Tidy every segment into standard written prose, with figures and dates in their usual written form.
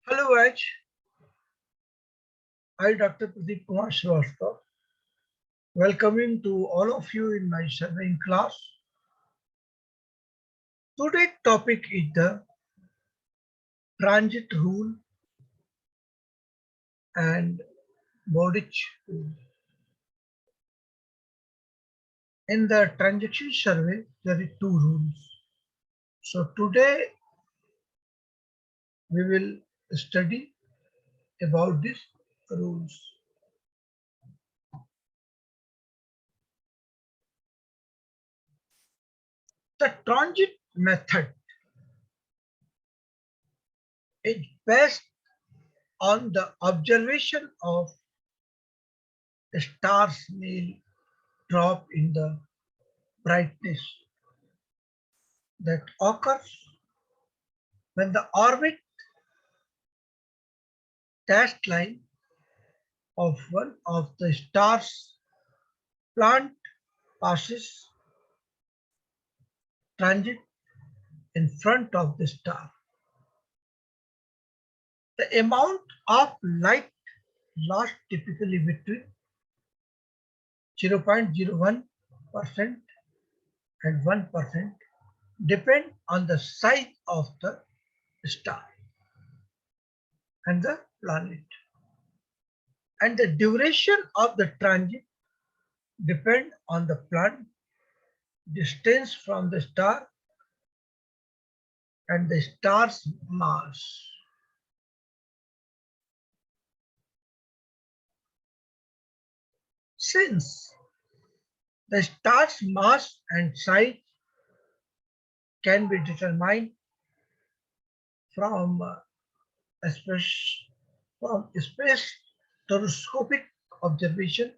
Hello, Vaj. I, Dr. Pradeep Kumar Srivastava, welcoming to all of you in my surveying class. Today's topic is the transit rule and Bowditch rule. In the transaction survey, there are two rules. So today we will study about these rules. The transit method is based on the observation of a star's nil drop in the brightness that occurs when the orbit dashed line of one of the star's plant passes transit in front of the star. The amount of light lost typically between 0.01% and 1% depend on the size of the star and the planet. And the duration of the transit depend on the planet distance from the star and the star's mass. Since the star's mass and size can be determined from spectroscopic observation,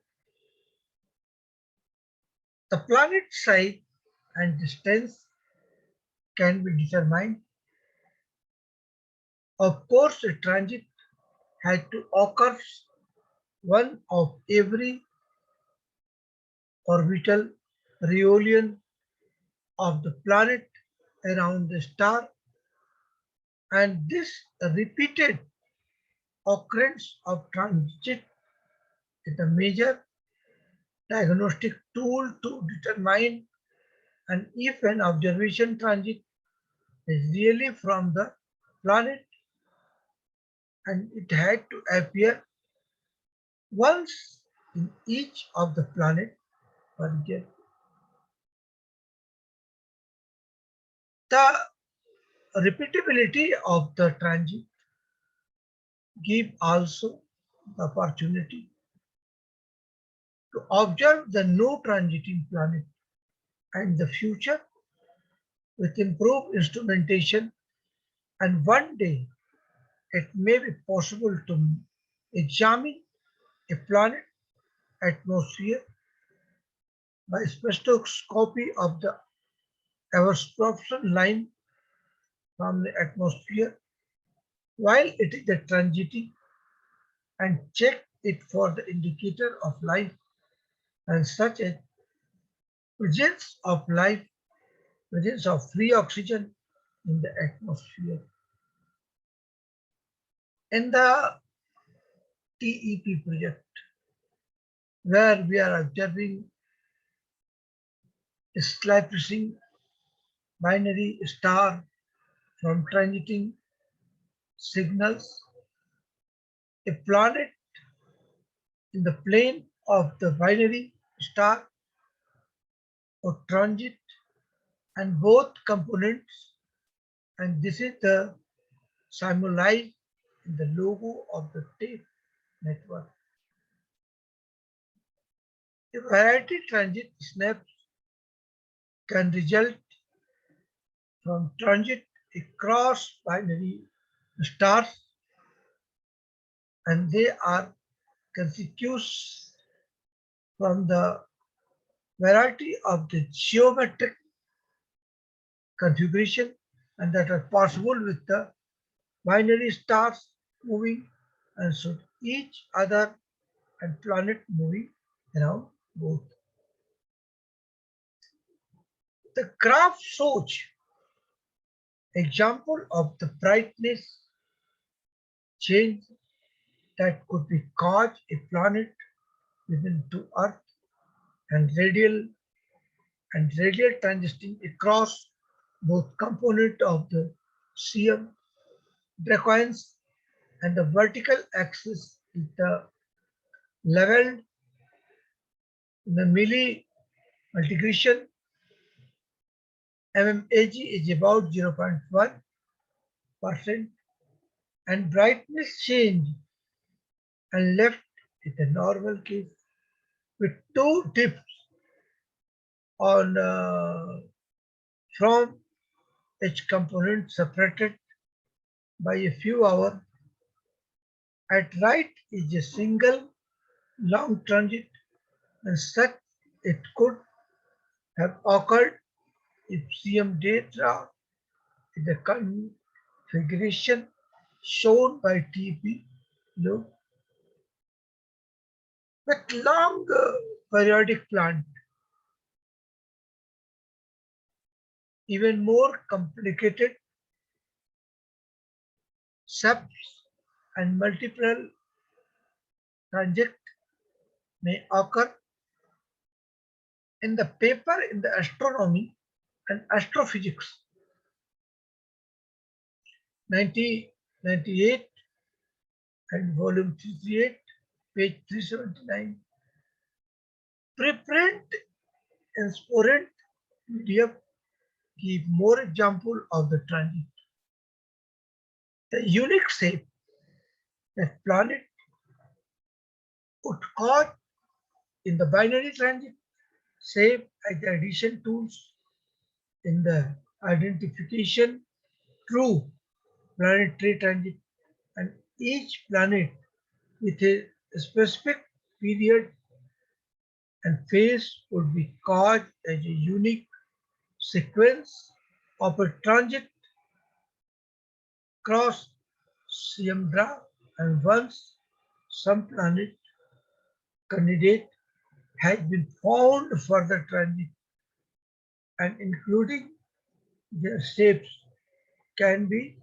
the planet size and distance can be determined. Of course, a transit has to occur one of every orbital reunion of the planet around the star, and this repeated occurrence of transit is a major diagnostic tool to determine and if an observation transit is really from the planet and it had to appear once in each of the planet per year. The repeatability of the transit give also the opportunity to observe the no transiting planet and the future with improved instrumentation, and one day it may be possible to examine a planet atmosphere by spectroscopy of the absorption line from the atmosphere while it is transiting and check it for the indicator of life and such as presence of life, presence of free oxygen in the atmosphere. In the TEP project, where we are observing a eclipsing binary star from transiting signals, a planet in the plane of the binary star or transit and both components, and this is the symbolized in the logo of the TAPE network. A variety transit snaps can result from transit across binary stars, and they are constitutes from the variety of the geometric configuration and that are possible with the binary stars moving and so each other and planet moving around both. The graph shows example of the brightness change that could be caused a planet within to Earth and radial transiting across both component of the CM Dracoins and the vertical axis is the leveled in the milli multiplication mmAg is about 0.1% and brightness change and left is the normal case with two dips on from each component separated by a few hours. At right is a single long transit and such it could have occurred if CM data in the configuration shown by TP loop with long periodic plant. Even more complicated SEPs and multiple transit may occur in the paper in the astronomy and astrophysics 1998 and volume 338 page 379 preprint and sporent PDF give more example of the transit. The unique shape that planet would cause in the binary transit shape as the addition tools in the identification true planetary transit and each planet with a specific period and phase would be caused as a unique sequence of a transit cross Siembra and once some planet candidate has been found for the transit and including their shapes can be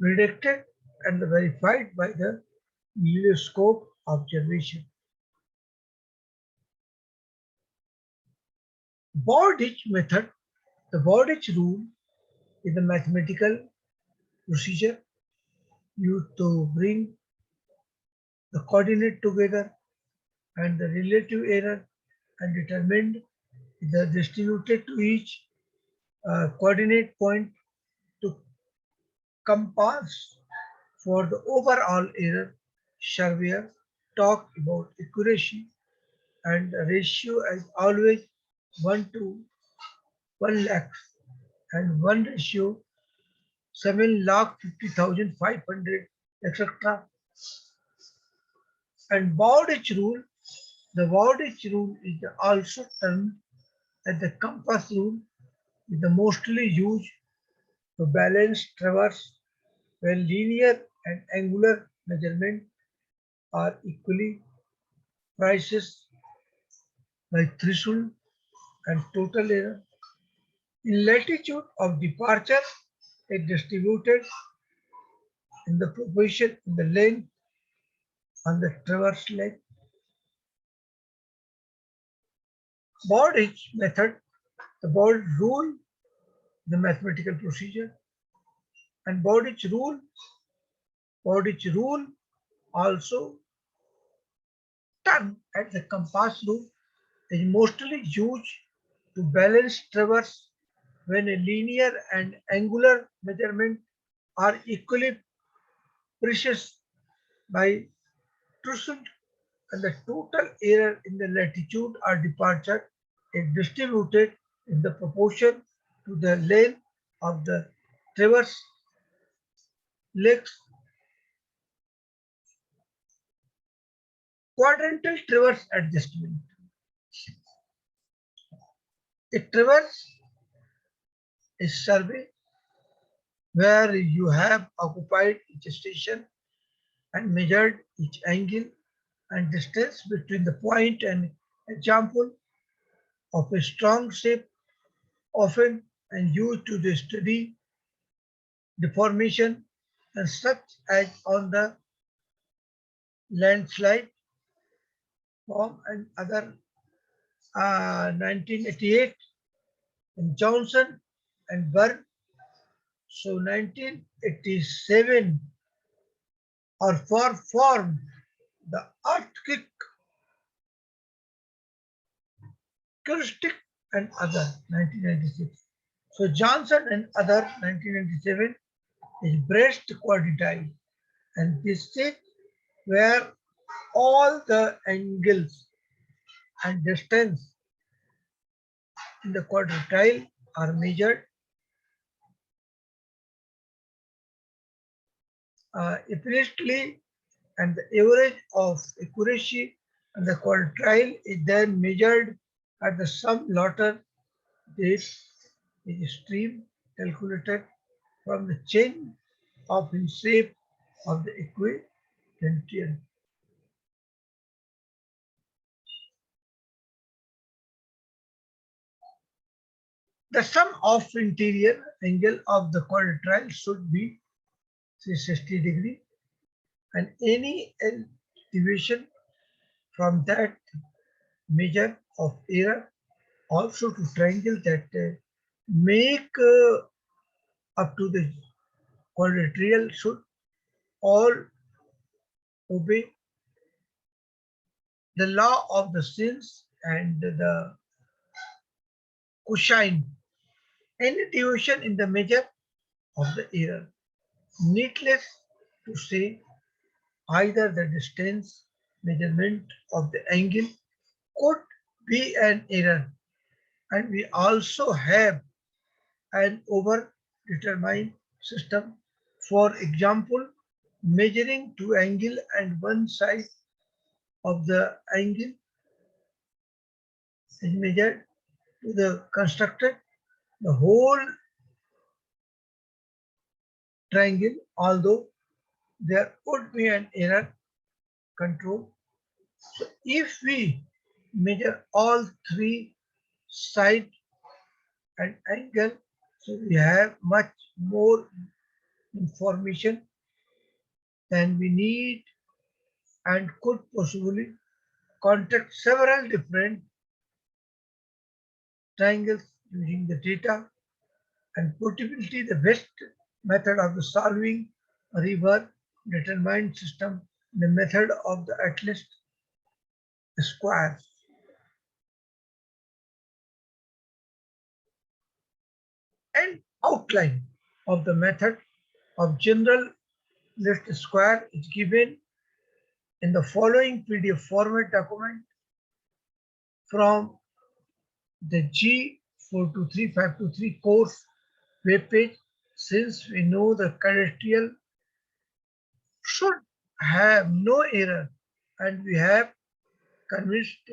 predicted and verified by the helioscope observation. Bordich method, the Bordich rule is a mathematical procedure used to bring the coordinate together and the relative error and determined the distributed to each coordinate point to compass for the overall error. Surveyor talk about accuracy and the ratio as always 1 to 1 lakh and 1 ratio 7 lakh 50,500 etc. And Bowditch rule, the Bowditch rule is also termed as the compass rule is the mostly used to balance traverse when linear and angular measurement are equally priced by threshold and total error. In latitude of departure, it distributed in the proportion in the length on the traverse length. Bowditch method, the Bowditch rule, the mathematical procedure, and Bowditch rule also termed as the compass rule is mostly used to balance traverse when a linear and angular measurement are equally precious by Trussell and the total error in the latitude or departure is distributed in the proportion to the length of the traverse legs. Quadrantal traverse adjustment. A traverse is survey where you have occupied each station and measured each angle and distance between the point and example of a strong shape often and used to study deformation and such as on the landslide bomb and other 1988 in Johnson and Burn. So 1987 or formed the earthquake, Kirstic and other 1996. So Johnson and other 1997 is Brest quadrille, and this is where all the angles and distance in the quadrille are measured approximately, and the average of accuracy and the quadrille is then measured at the sum laughter. This is stream calculated from the change of in shape of the equidistant. The sum of interior angle of the quadrille should be 360 degree, and any deviation from that measure of error also to triangle that make up to the quadrilateral should all obey the law of the sines and the cosine. Any deviation in the measure of the error, needless to say, either the distance measurement of the angle could be an error, and we also have an over-determined system. For example, measuring two angle and one side of the angle is measured to the constructed the whole triangle, although there could be an error control. So if we measure all three side and angle, so we have much more information than we need and could possibly contact several different triangles using the data, and portability the best method of the solving a river determined system, the method of the at least square. And outline of the method of general least square is given in the following PDF format document from the G423523 course web page. Since we know the cadastral should have no error, and we have convinced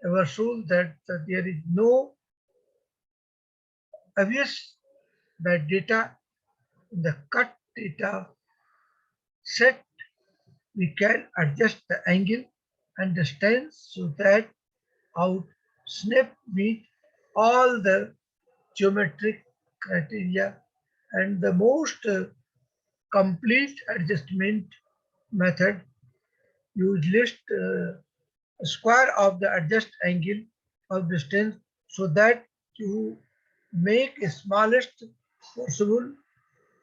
ourselves that there is no obvious bad data in the cut data set, we can adjust the angle and the stance so that our snap meet all the geometric criteria, and the most complete adjustment method use least square of the adjust angle of distance so that you make a smallest possible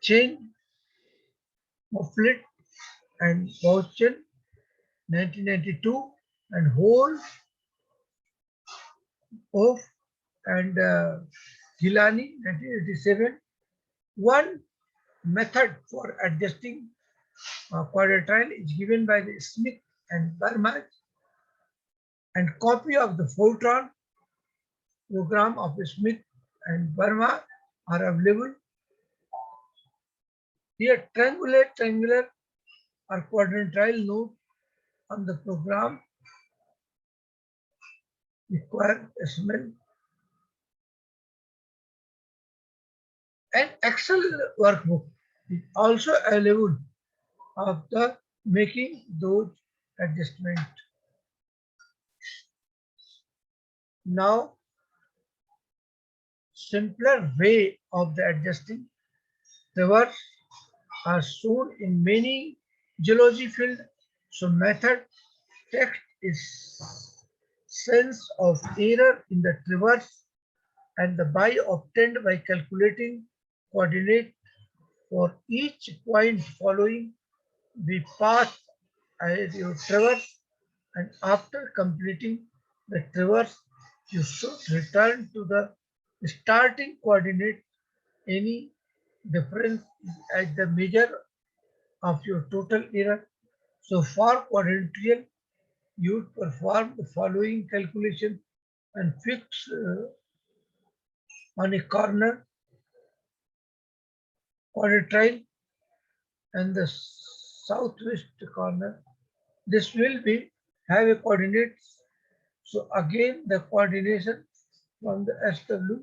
change of flit and Boston 1992 and whole of and Gilani 1987. One method for adjusting quadrille is given by the Smith and Burma, and copy of the Fortran program of Smith and Burma are available. Here triangular or quadrille node on the program require SML. An Excel workbook is also available of the making those adjustments. Now, simpler way of the adjusting reverse are shown in many geology fields. So method text is sense of error in the traverse and the by obtained by calculating coordinate for each point following the path as you traverse, and after completing the traverse you should return to the starting coordinate. Any difference is at the measure of your total error. So for quadrennial, you would perform the following calculation and fix on a corner quadrille and the southwest corner. This will be have a coordinates. So again the coordination from the SW,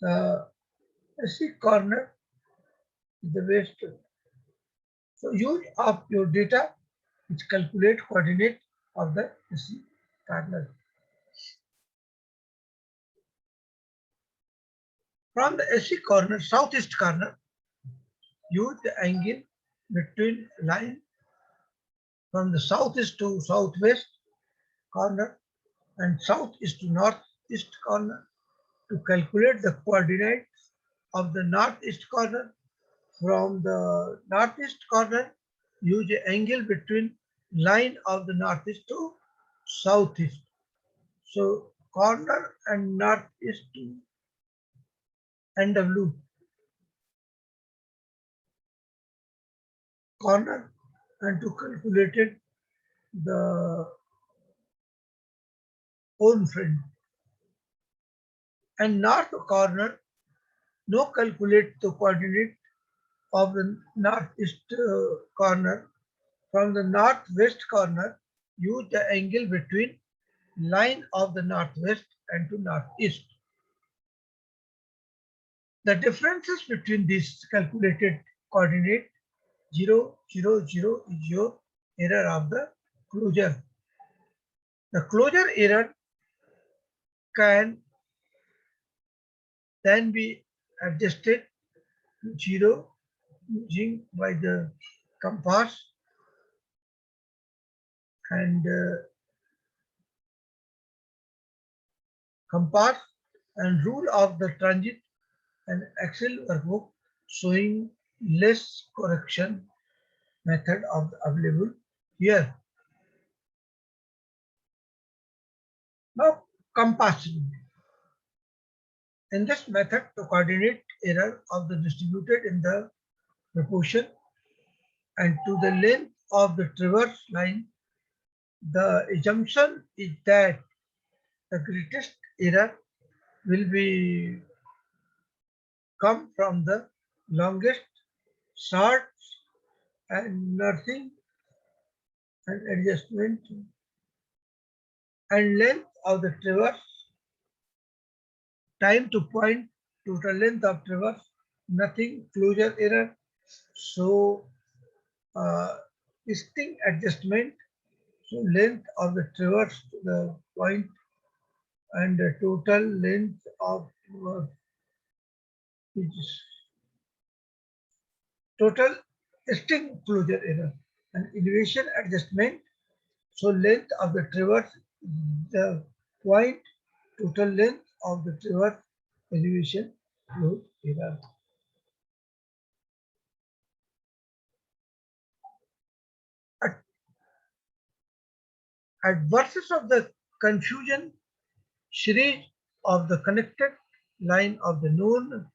the SC corner is the west. So use of your data which calculate coordinate of the SC corner. From the SC corner, southeast corner, use the angle between line from the southeast to southwest corner and southeast to northeast corner to calculate the coordinates of the northeast corner. From the northeast corner, use the angle between line of the northeast to southeast. So corner and northeast to NW, corner, and to calculate it the own friend. And north corner, no calculate the coordinate of the northeast corner. From the northwest corner, use the angle between line of the northwest and to northeast. The differences between these calculated coordinate 0, 0, 0 is your error of the closure. The closure error can then be adjusted to 0 using by the compass and compass and rule of the transit and Excel workbook showing less correction method of available here. Now compass. In this method, the coordinate error of the distributed in the proportion and to the length of the traverse line. The assumption is that the greatest error will be come from the longest, short, and nothing and adjustment and length of the traverse, time to point, total length of traverse, nothing, closure error. So distinct adjustment, so length of the traverse to the point and the total length of which is total distinct closure error and elevation adjustment. So length of the traverse, the point, total length of the traverse, elevation, closure error. At versus of the confusion series of the connected line of the known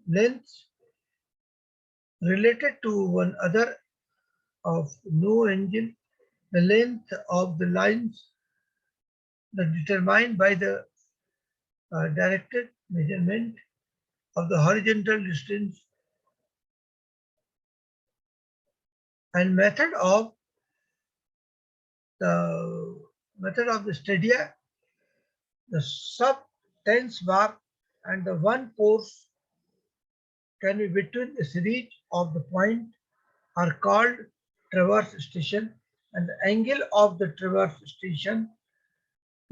lengths related to one other of no angle, the length of the lines that determined by the directed measurement of the horizontal distance and method of the stadia, the sub tense bar and the one force can be between the series of the point are called traverse station, and the angle of the traverse station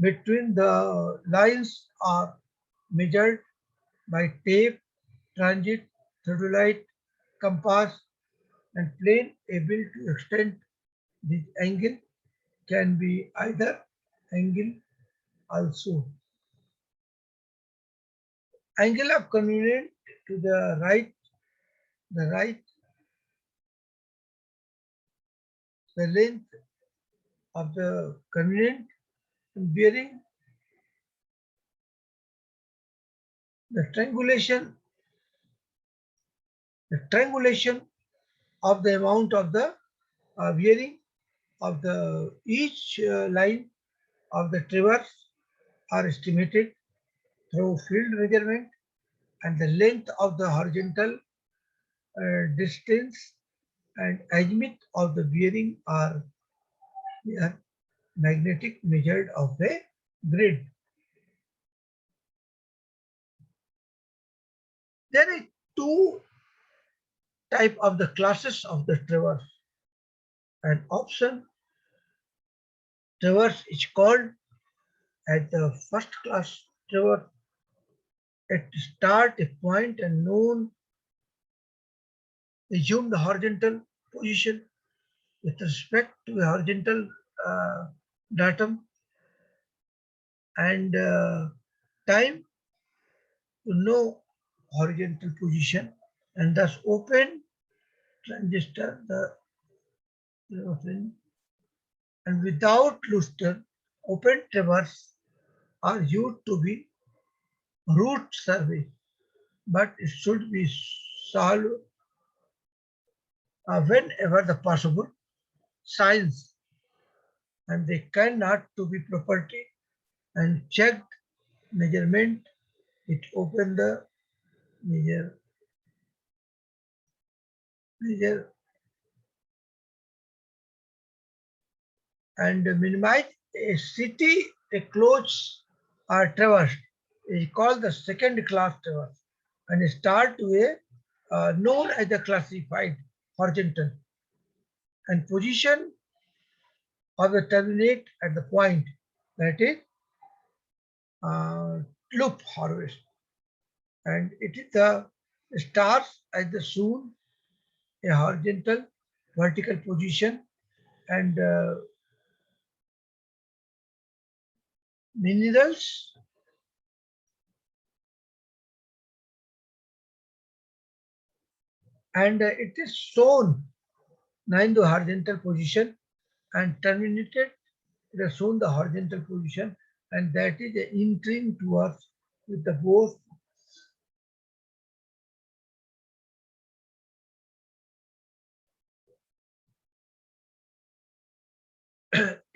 between the lines are measured by tape, transit, theodolite, compass, and plane able to extend this angle can be either angle also. Angle of convenient to the right, the length of the convenient bearing, the triangulation of the amount of the bearing of the each line of the traverse are estimated through field measurement, and the length of the horizontal distance and azimuth of the bearing are magnetic measured of the grid. There are two type of the classes of the traverse. An option traverse is called as the first class traverse. At start a point and known assumed horizontal position with respect to a horizontal uh, datum and time to know horizontal position, and thus open transistor and without lustre open traverse are used to be route survey, but it should be solved whenever the possible science, and they cannot to be property and checked measurement. It open the measure measure and minimize a city a close or traverse is called the second class traverse and start with known as the classified horizontal and position of the terminate at the point, that is uh, loop harvest, and it is the stars as the soon a horizontal vertical position and minerals and it is shown in the horizontal position and terminated it is shown the horizontal position, and that is entering towards with the both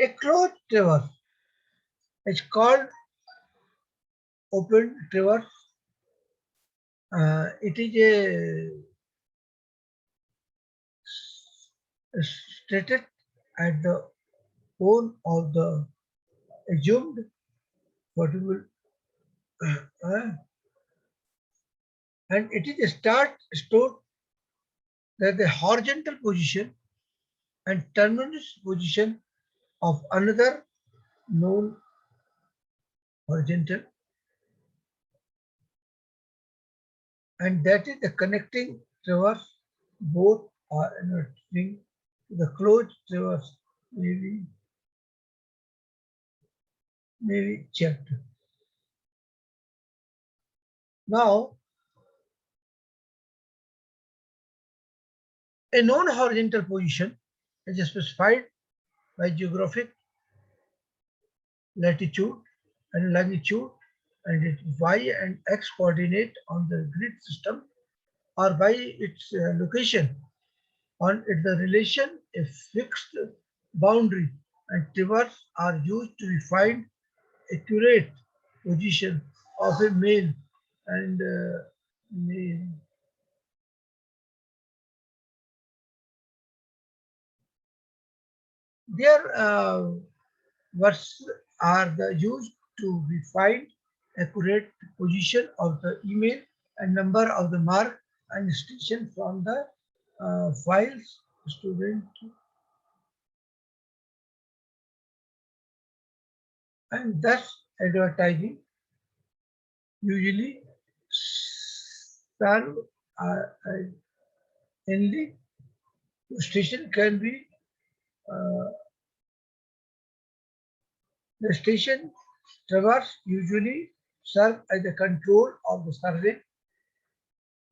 a closed traverse is called open traverse. It is a stated at the bone of the assumed vertical and it is a start stored that the horizontal position and terminus position of another known horizontal, and that is the connecting traverse. Both are entering the closed traverse may be checked. Now, a known horizontal position is specified by geographic latitude and longitude and its y and x coordinate on the grid system or by its location on it, the relation a fixed boundary and traverse are used to find accurate position of a male and male. Their words are used to find accurate position of the email and number of the mark and station from the files student, and thus advertising usually serve Inly, the station can be uh, the station traverse usually serve as the control of the survey,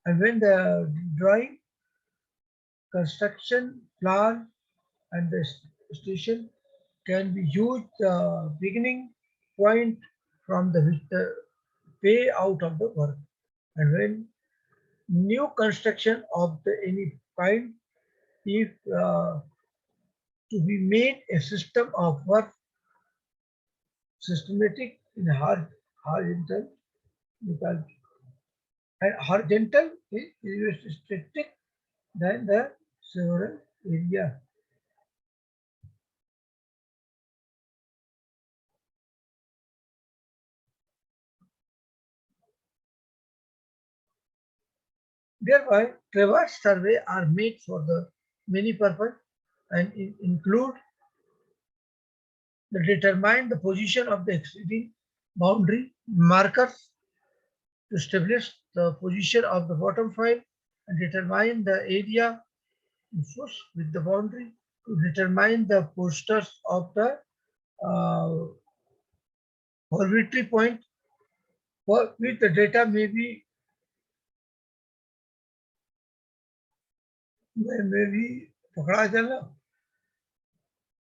and when the drawing, construction plan, and the station can be used the beginning point from the which the pay out of the work, and when new construction of the any kind, if to be made a system of work systematic in horizontal because and horizontal is restricted than the several area. Thereby, traverse survey are made for the many purpose and include the determine the position of the exceeding boundary markers to establish the position of the bottom file and determine the area enforced with the boundary to determine the posters of the uh, arbitrary point for which the data may be पकड़ा जाना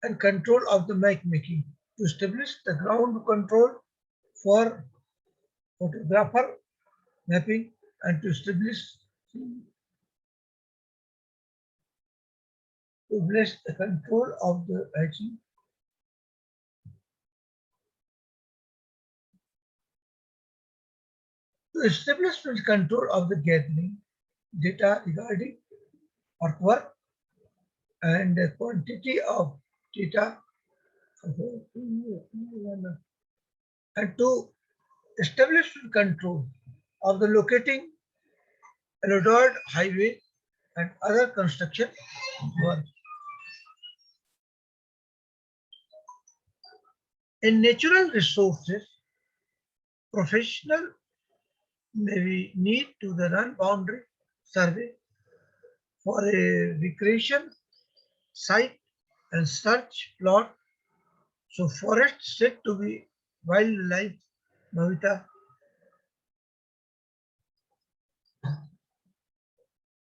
and control of the map making to establish the ground control for photographer mapping and to establish the control of the hatching. To establish the control of the gathering data regarding artwork and the quantity of data and to establish the control of the locating road highway and other construction work. In natural resources, professional may need to the run boundary survey for a recreation site and search plot. So forest said to be wildlife Bhavita.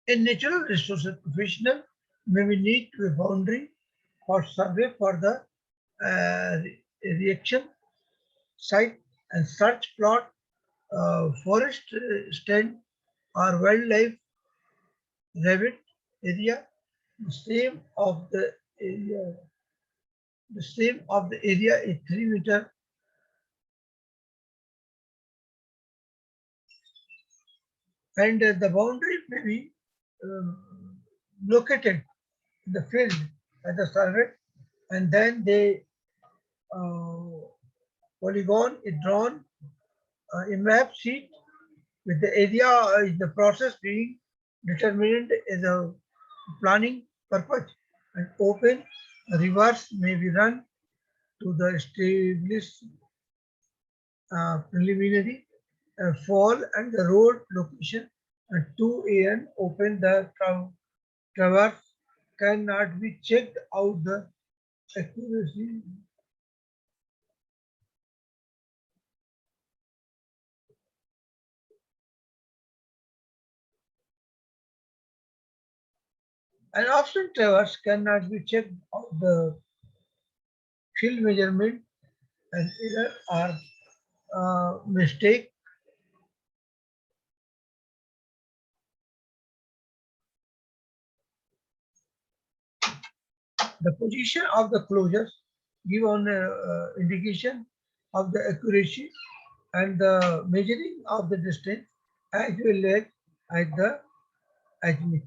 In natural resources professional may need to a boundary for survey for the reaction site and search plot, forest stand or wildlife rabbit area, the same of the area. The same of the area is 3 meter and the boundary may be located in the field at the survey and then the uh, polygon is drawn a map sheet with the area in the process being determined as a planning purpose and open reverse may be run to the established preliminary fall and the road location and 2 a.m. open the traverse cannot be checked out the accuracy. An option traverse cannot be checked out the field measurement and error or mistake. The position of the closures give on indication of the accuracy and the measuring of the distance as well as the azimuth.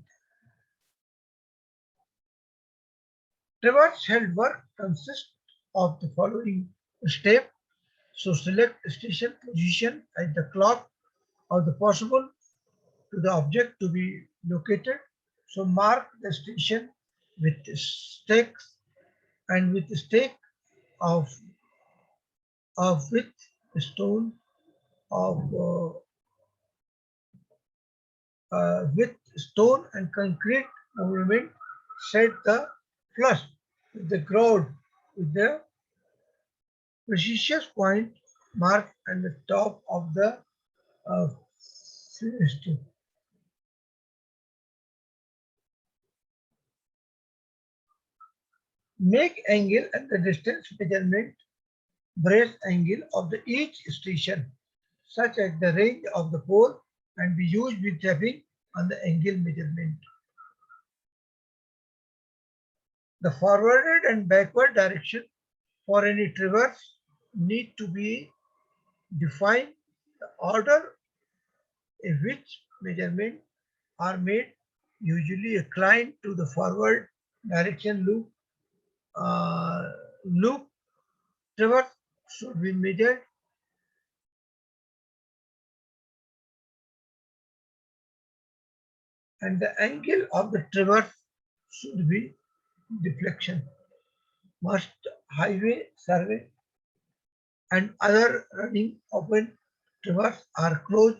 Traverse held work consists of the following step. So select station position at the clock of the possible to the object to be located. So mark the station with stakes and with the stake of with stone of with stone and concrete movement set the flush with the ground with the precious point marked at the top of the finished. Make angle and the distance measurement brace angle of the each station such as the range of the pole and be used with tapping on the angle measurement. The forwarded and backward direction for any traverse need to be defined. The order in which measurements are made, usually inclined to the forward direction loop traverse should be measured and the angle of the traverse should be deflection. Must highway survey and other running open traverse are closed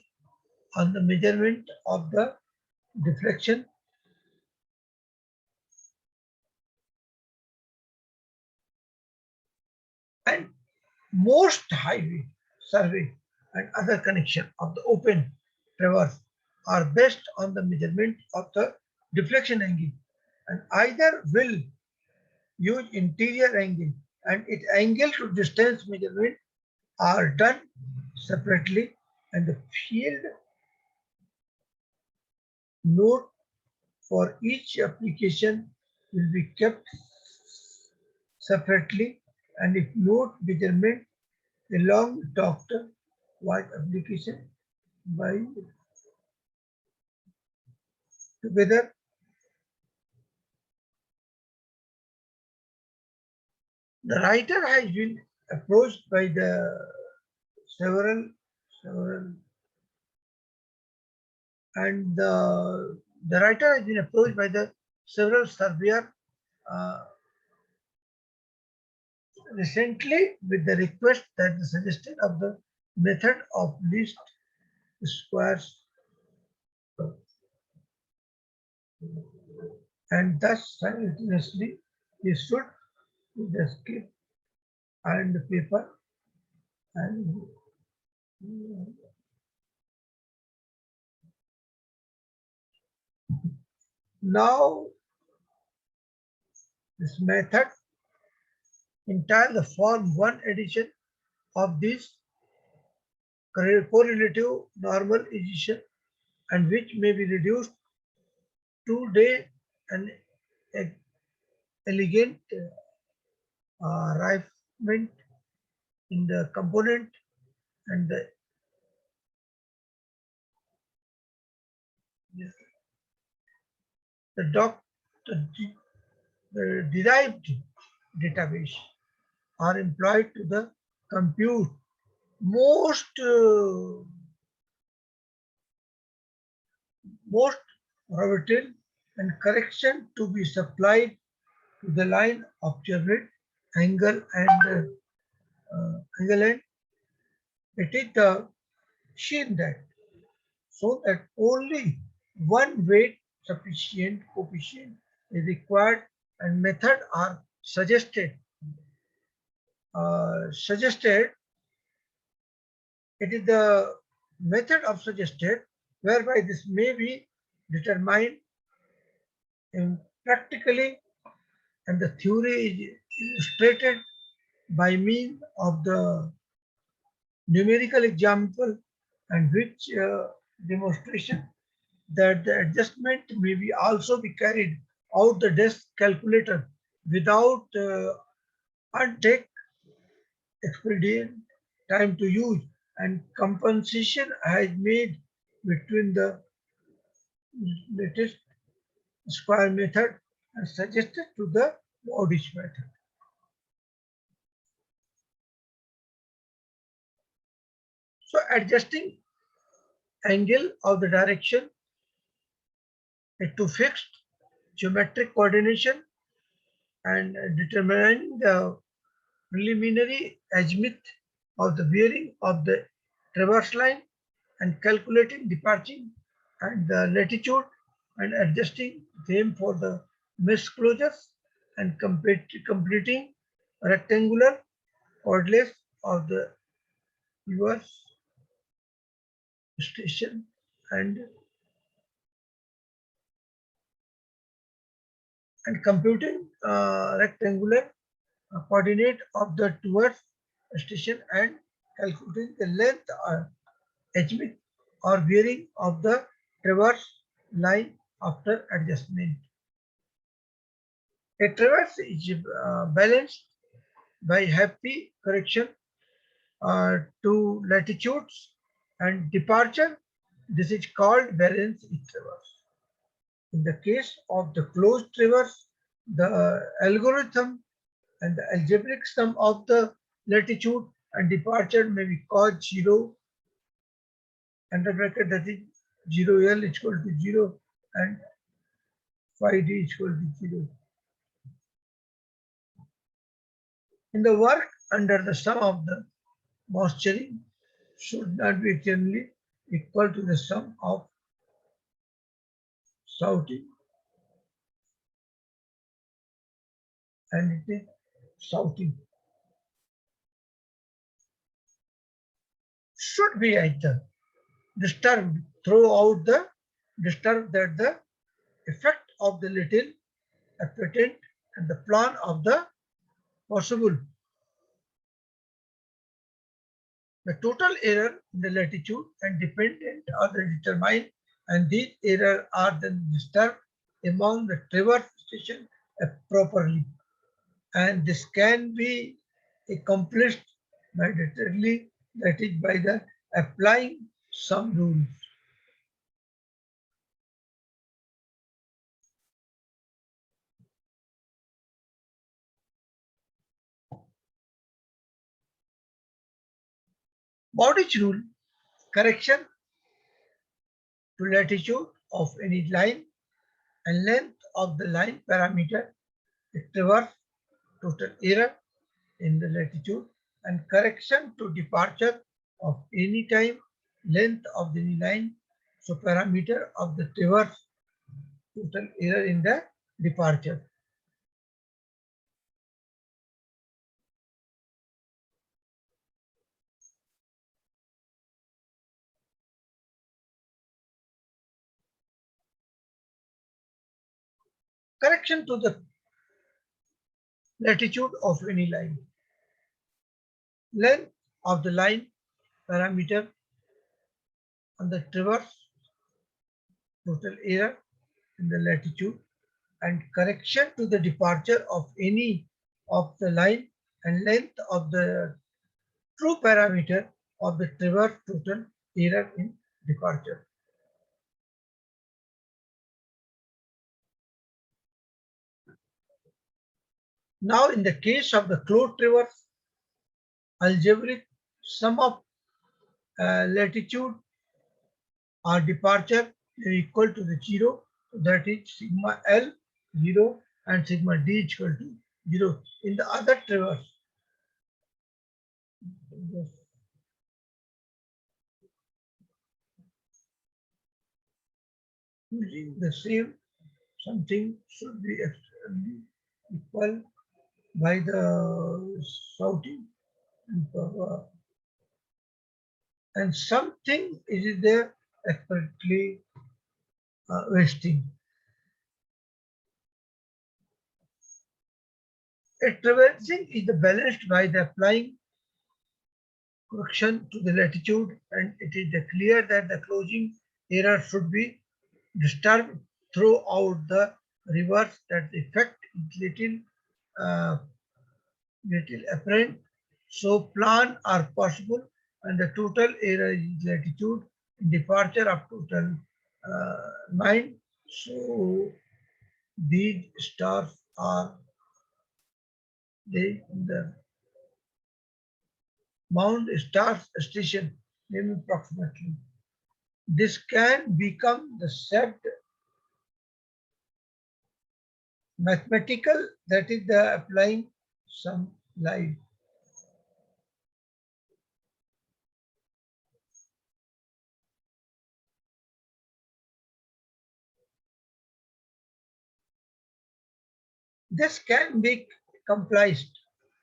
on the measurement of the deflection and most highway survey and other connection of the open traverse are based on the measurement of the deflection angle and either will use interior angle and its angle to distance measurement are done separately and the field note for each application will be kept separately and if note measurement along with doctor was application by together. The writer has been approached by the several and the writer has been approached by the several surveyor uh, recently with the request that the suggestion of the method of least squares and thus simultaneously he stood with the skip and the paper and now this method entire the form one edition of this correlative normal edition and which may be reduced to day and elegant refinement in the component and the doc the derived database are employed to the compute most volatile and correction to be supplied to the line observed angle and angle and it is the shown that so that only one weight sufficient coefficient is required and method are suggested. It is the method of suggested whereby this may be determined in practically and the theory is illustrated by means of the numerical example and which demonstration that the adjustment may be also be carried out the desk calculator without untake expedient time to use and compensation has made between the latest square method and suggested to the Bowdish method. So adjusting angle of the direction to fixed geometric coordination and determining the preliminary azimuth of the bearing of the traverse line and calculating departing and the latitude and adjusting them for the mesh closures and completing rectangular coordinates of the reverse station and computing rectangular coordinate of the towards station and calculating the length azimuth or bearing of the traverse line after adjustment. A traverse is balanced by happy correction to latitudes and departure. This is called balance in traverse. In the case of the closed traverse, the algorithm and the algebraic sum of the latitude and departure may be called 0 under bracket, that is 0L is equal to 0 and phi d is equal to 0. In the work under the sum of the moisturing should not be generally equal to the sum of shouting and it is shouting. Should be either disturbed throughout the disturbed that the effect of the little apparent and the plan of the possible. The total error in the latitude and dependent are determined, and these errors are then disturbed among the traverse station properly. And this can be accomplished mandatorily, that is by the applying some rules. Bowditch rule: correction to latitude of any line and length of the line parameter, traverse total error in the latitude, and correction to departure of any time length of the line, so parameter of the traverse total error in the departure. Correction to the latitude of any line. Length of the line parameter on the traverse total error in the latitude, and correction to the departure of any of the line and length of the true parameter of the traverse total error in departure. Now, in the case of the closed traverse, algebraic sum of latitude or departure is equal to the 0, that is sigma L 0 and sigma D is equal to 0. In the other traverse, using the same something should be extremely equal by the shouting and something is there expertly wasting. A traversing is balanced by the applying correction to the latitude, and it is clear that the closing error should be disturbed throughout the reverse, that the effect is uh, little apparent. So plan are possible and the total error is latitude in departure of total 9. So these stars are the Mount Stars station, maybe approximately. This can become the set mathematical, that is the applying some light. This can be accomplished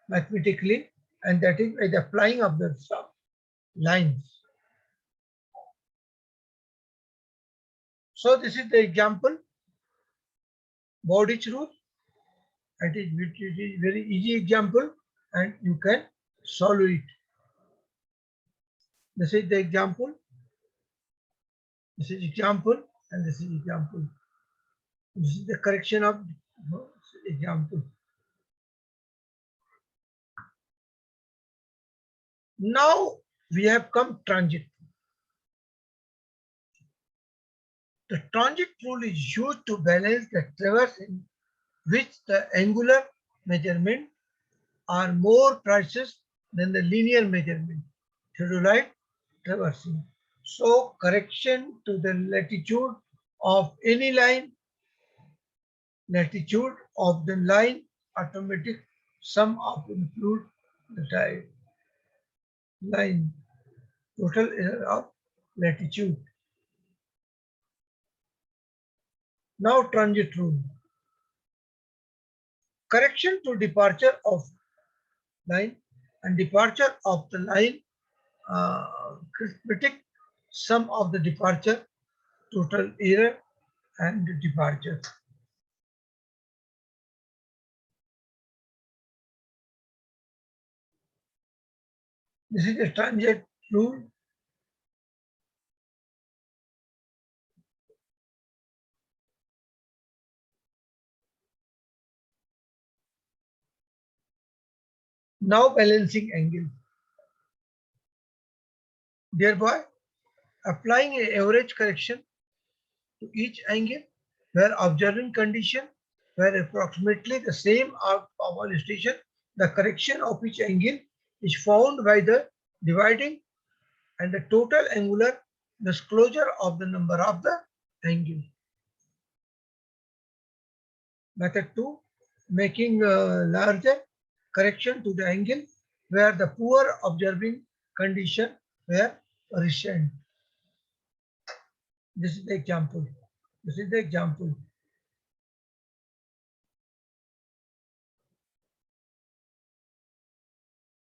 mathematically, and that is by the applying of the some lines. So this is the example, Bowditch rule. It is very easy example, and you can solve it. This is the example. This is example, and this is example. This is the correction of example. Now we have come transit. The transit rule is used to balance the traverse in which the angular measurement are more precise than the linear measurement, theodolite traversing. So correction to the latitude of any line, latitude of the line, automatic sum of include the type line, total error of latitude. Now transit rule. Correction to departure of line and departure of the line, arithmetic sum of the departure, total error and departure. This is a transit rule. Now balancing angle. Thereby applying an average correction to each angle where observing condition were approximately the same of all station, the correction of each angle is found by the dividing and the total angular disclosure of the number of the angle. Method 2, making larger correction to the angle where the poor observing condition were recent. This is the example. This is the example.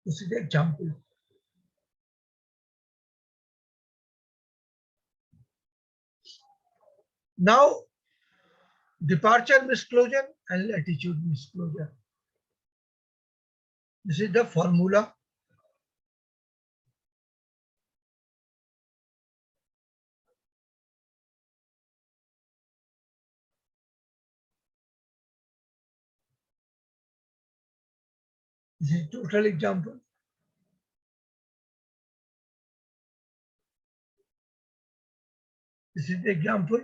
This is the example. Now, departure misclosure and latitude misclosure. This is the formula. This is total example. This is the example.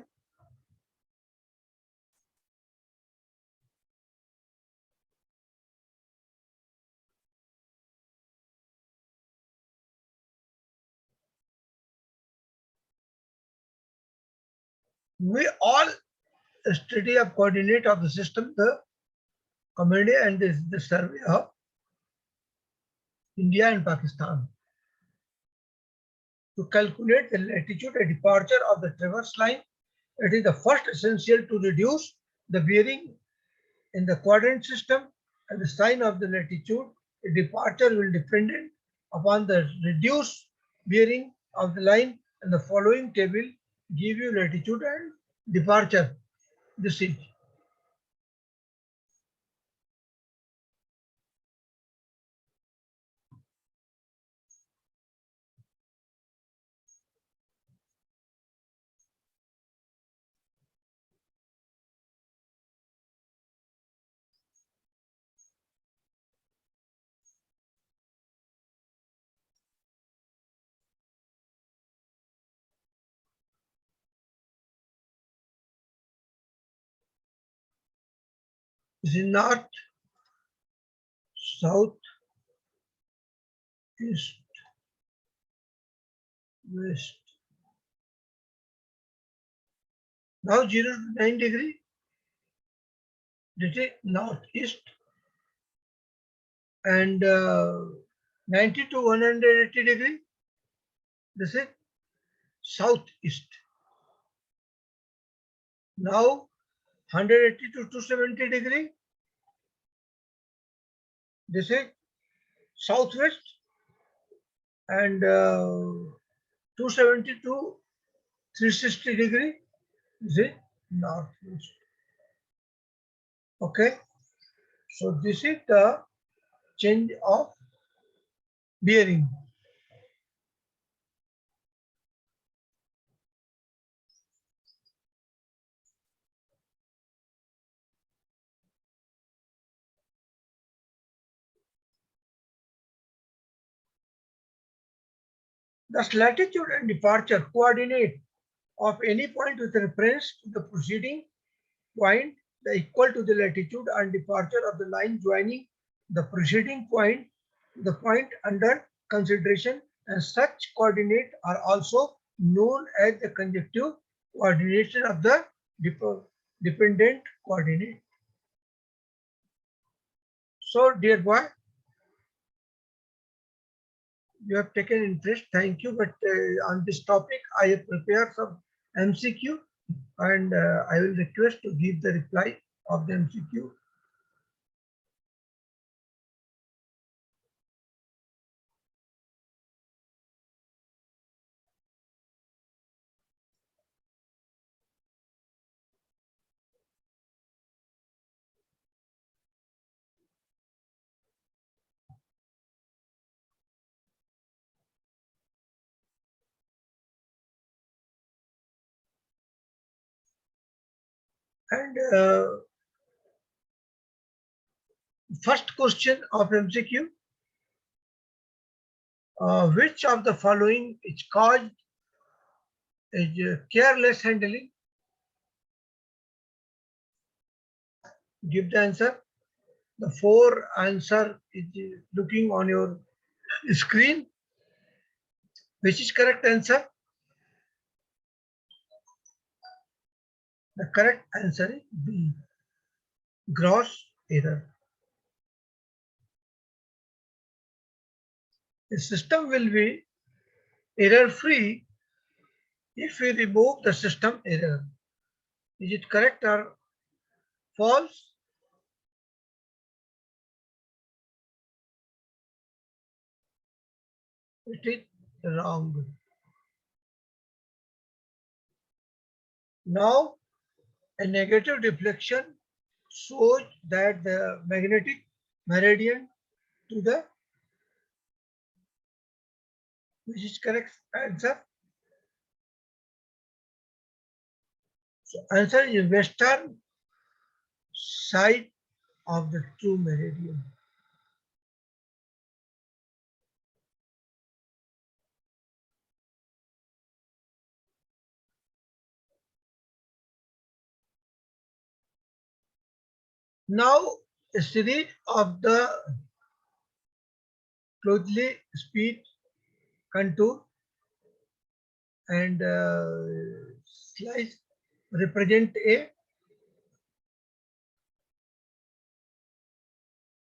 We all study of coordinate of the system, the comedy and this the survey of India and Pakistan. To calculate the latitude and departure of the traverse line, it is the first essential to reduce the bearing in the quadrant system and the sign of the latitude. The departure will depend upon the reduced bearing of the line, and the following table give you latitude and departure. This is north, south, east, west. Now 0 to 9 degree, this is northeast, and 90 to 180 degree, this is southeast. Now 180 to 270 degree, This is southwest, and 270 to 360 degree is in northwest. Okay, so this is the change of bearing. Thus, latitude and departure coordinate of any point with reference to the preceding point, the equal to the latitude and departure of the line joining the preceding point, the point under consideration, and such coordinate are also known as the conjective coordination of the dependent coordinate. So, dear boy, you have taken interest. Thank you. But on this topic, I have prepared some MCQ, and I will request to give the reply of the MCQ. And first question of MCQ, which of the following is caused is careless handling? Give the answer. The four answer is looking on your screen. Which is correct answer? The correct answer is B, gross error. The system will be error free if we remove the system error. Is it correct or false? It is wrong. Now, a negative deflection shows that the magnetic meridian to the, which is correct answer. So answer is western side of the true meridian. Now, a series of the closely speed contour and slice represent a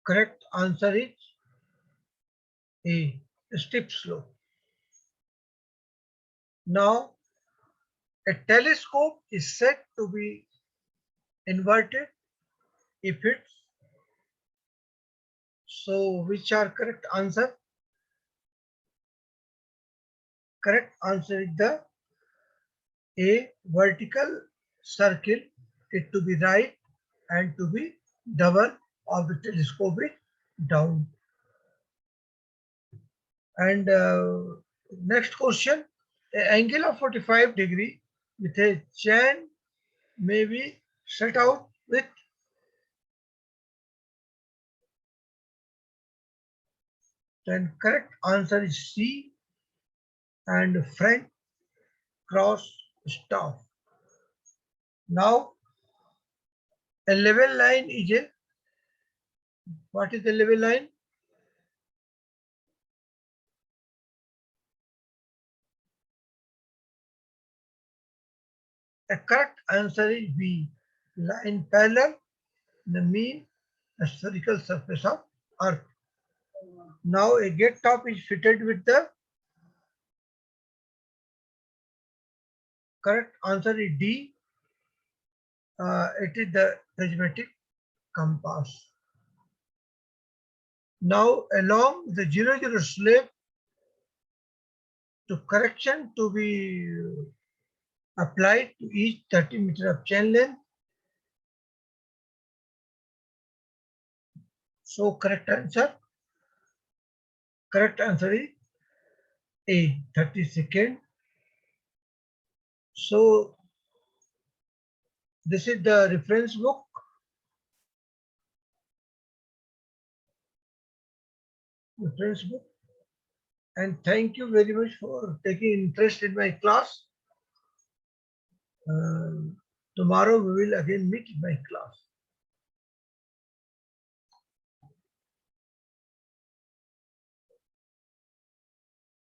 correct answer is A, steep slope. Now, a telescope is said to be inverted if it's, so which are correct answer? Correct answer is the A, vertical circle, it to be right and to be double of the telescopic down. And next question, an angle of 45 degree with a chain may be set out with, then correct answer is C, and French cross staff. Now, a level line is a, what is the level line? A correct answer is B, line parallel the mean spherical surface of Earth. Now a gate top is fitted with the, correct answer is D. It is the prismatic compass. Now along the 00 slab to correction to be applied to each 30 meter of chain length. So correct answer is A, 32nd. So this is the reference book. And thank you very much for taking interest in my class. Tomorrow we will again meet in my class.